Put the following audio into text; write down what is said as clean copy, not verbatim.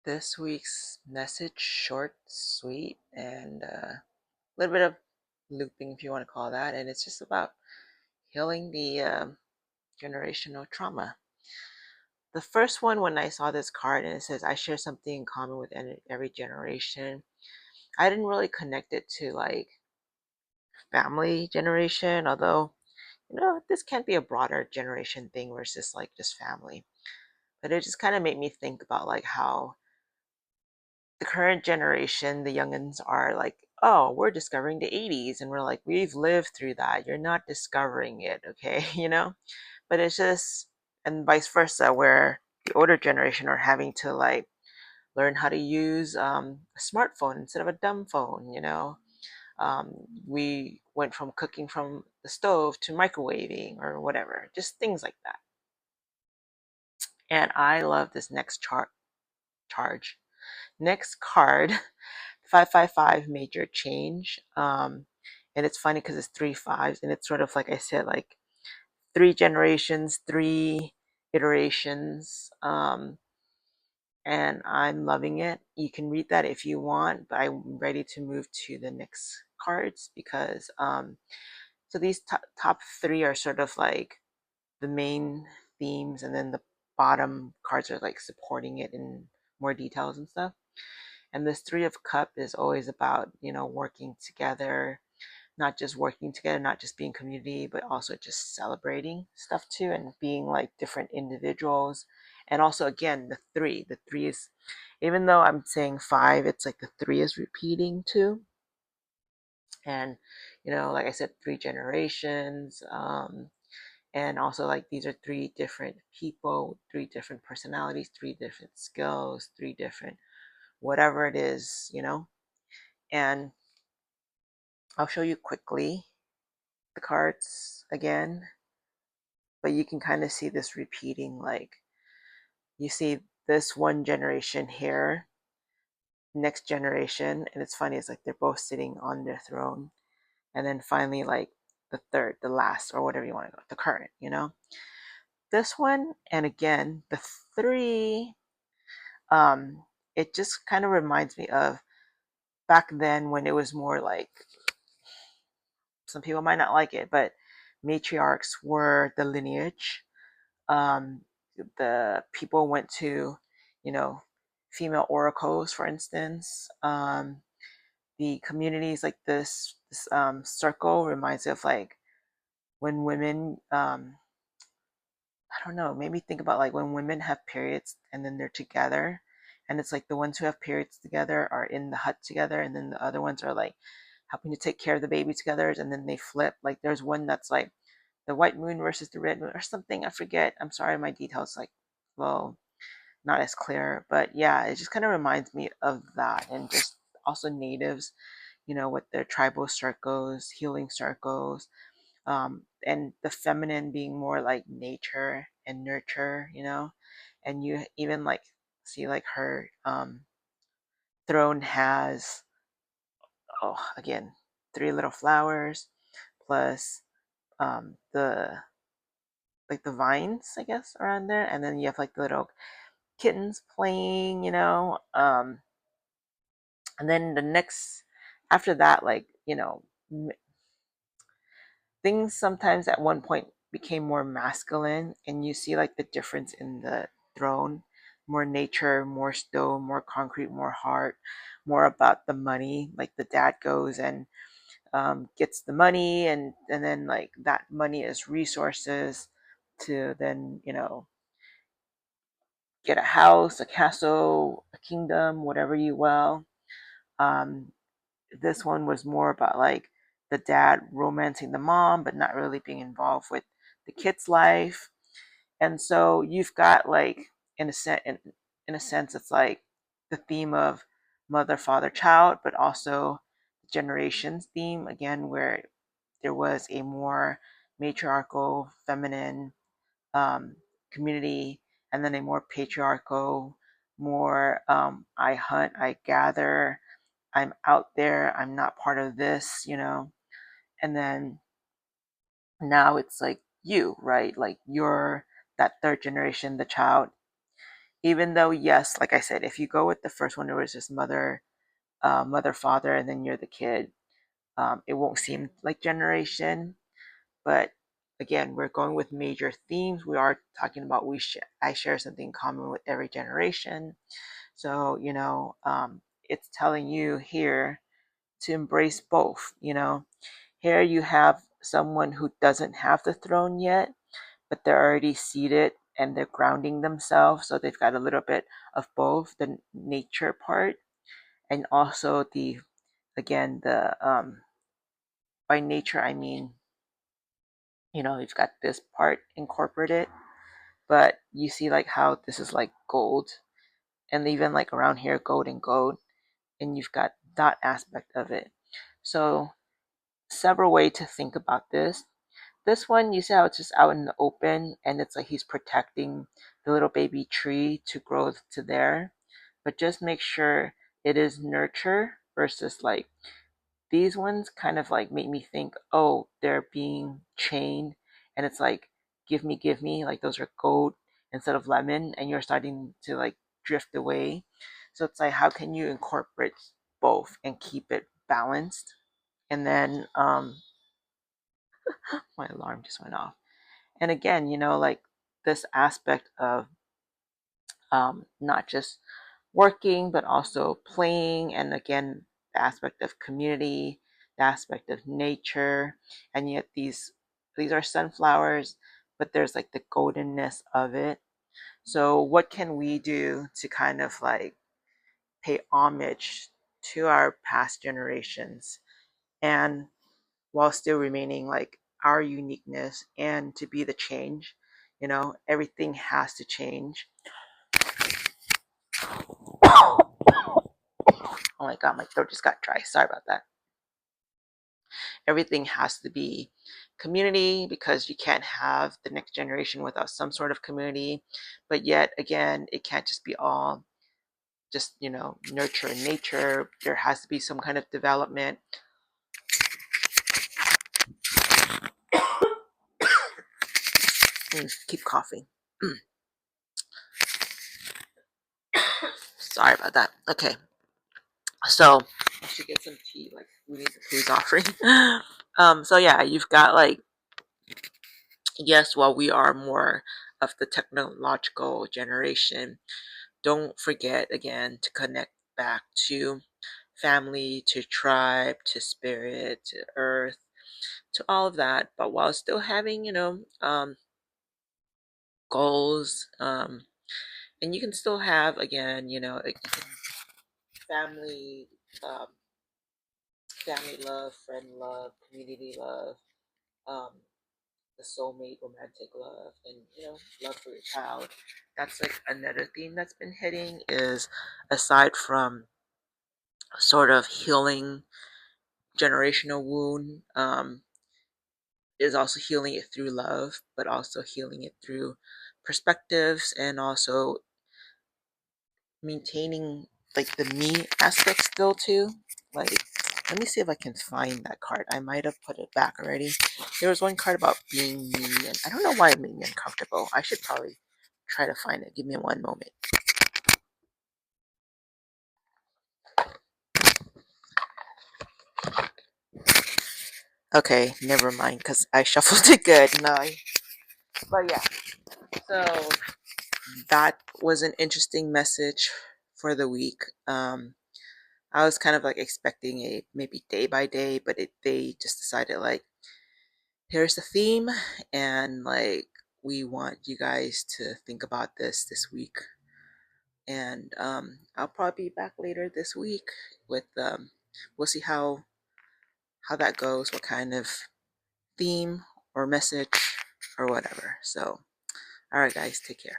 This week's message, short, sweet, and a little bit of looping, if you want to call that. And it's just about healing the generational trauma. The first one, when I saw this card and it says, I share something in common with every generation, I didn't really connect it to like family generation, although, this can be a broader generation thing versus like just family. But it just kind of made me think about like how the current generation, the youngins are like, oh, we're discovering the 80s. And we're like, we've lived through that. You're not discovering it, okay? But it's just, and vice versa, where the older generation are having to like learn how to use a smartphone instead of a dumb phone. We went from cooking from the stove to microwaving or whatever, just things like that. And I love this charge. Next card 555 major change. And it's funny because it's three fives, and it's sort of like I said, like three generations, three iterations. And I'm loving it. You can read that if you want, but I'm ready to move to the next cards because so these top three are sort of like the main themes, and then the bottom cards are like supporting it in more details and stuff. And this Three of Cup is always about, working together, not just working together, not just being community, but also just celebrating stuff too, and being like different individuals. And also, again, the three. The three is, even though I'm saying five, it's like the three is repeating too. And, like I said, three generations. And also, like, these are three different people, three different personalities, three different skills, three different whatever it is. And I'll show you quickly the cards again, but you can kind of see this repeating. Like, you see this one generation here, next generation, and it's funny, it's like they're both sitting on their throne. And then finally, like, the third, the last, or whatever you want to go, the current. This one, and again, the three, um, it just kind of reminds me of back then when it was more like, some people might not like it, but matriarchs were the lineage. Um, the people went to, you know, female oracles, for instance. The communities like this circle reminds me of like when women, I don't know, maybe think about like when women have periods and then they're together. And it's like the ones who have periods together are in the hut together, and then the other ones are like helping to take care of the baby together, and then they flip. Like there's one that's like the white moon versus the red moon or something. I forget. I'm sorry, my details like, well, not as clear. But yeah, it just kind of reminds me of that, and just also natives, with their tribal circles, healing circles, and the feminine being more like nature and nurture. And you even like see like her throne has, oh, again, three little flowers plus the like the vines, I guess, around there, and then you have like the little kittens playing. And then the next after that, like, things sometimes at one point became more masculine, and you see like the difference in the throne, more nature, more stone, more concrete, more heart, more about the money. Like the dad goes and gets the money, and then like that money is resources to then get a house, a castle, a kingdom, whatever you will. um, this one was more about like the dad romancing the mom, but not really being involved with the kid's life. And so you've got like, in a sense, it's like the theme of mother, father, child, but also generations theme again, where there was a more matriarchal, feminine um, community, and then a more patriarchal, more I hunt, I gather, I'm out there, I'm not part of this. And then now it's like you, right? Like you're that third generation, the child, even though, yes, like I said, if you go with the first one, it was just mother, father, and then you're the kid, it won't seem like generation. But again, we're going with major themes. We are talking about I share something in common with every generation. So, it's telling you here to embrace both. Here you have someone who doesn't have the throne yet, but they're already seated and they're grounding themselves. So they've got a little bit of both the nature part and also again, by nature, I mean, you've got this part incorporated, but you see like how this is like gold, and even like around here, gold and gold, and you've got that aspect of it. So several ways to think about this. This one, you see how it's just out in the open, and it's like he's protecting the little baby tree to grow to there. But just make sure it is nurture versus like these ones kind of like make me think, oh, they're being chained, and it's like, give me, like those are gold instead of lemon, and you're starting to like drift away. So it's like, how can you incorporate both and keep it balanced? And then my alarm just went off. And again, like this aspect of not just working, but also playing, and again, the aspect of community, the aspect of nature, and yet these are sunflowers, but there's like the goldenness of it. So, what can we do to kind of like pay homage to our past generations, and while still remaining like our uniqueness and to be the change? Everything has to change. Oh my god, my throat just got dry. Sorry about that. Everything has to be community because you can't have the next generation without some sort of community. But yet again, it can't just be all just, nurture and nature. There has to be some kind of development. Keep coughing. Sorry about that. Okay. So I should get some tea, like we need the food offering. So yeah, you've got like, yes, while we are more of the technological generation, don't forget again to connect back to family, to tribe, to spirit, to earth, to all of that, but while still having, goals. And you can still have, again, family, um, family love, friend love, community love, um, the soulmate romantic love, and love for your child. That's like another theme that's been hitting, is aside from sort of healing generational wound, is also healing it through love, but also healing it through perspectives, and also maintaining like the me aspect still too. Like, let me see if I can find that card. I might have put it back already. There was one card about being me, and I don't know why it made me uncomfortable. I should probably try to find it. Give me one moment. Okay, never mind, because I shuffled it good. No, but yeah. So that was an interesting message for the week. I was kind of like expecting a maybe day by day, but they just decided like, here's the theme, and like we want you guys to think about this week. And I'll probably be back later this week with we'll see how that goes, what kind of theme or message or whatever. So, all right, guys, take care.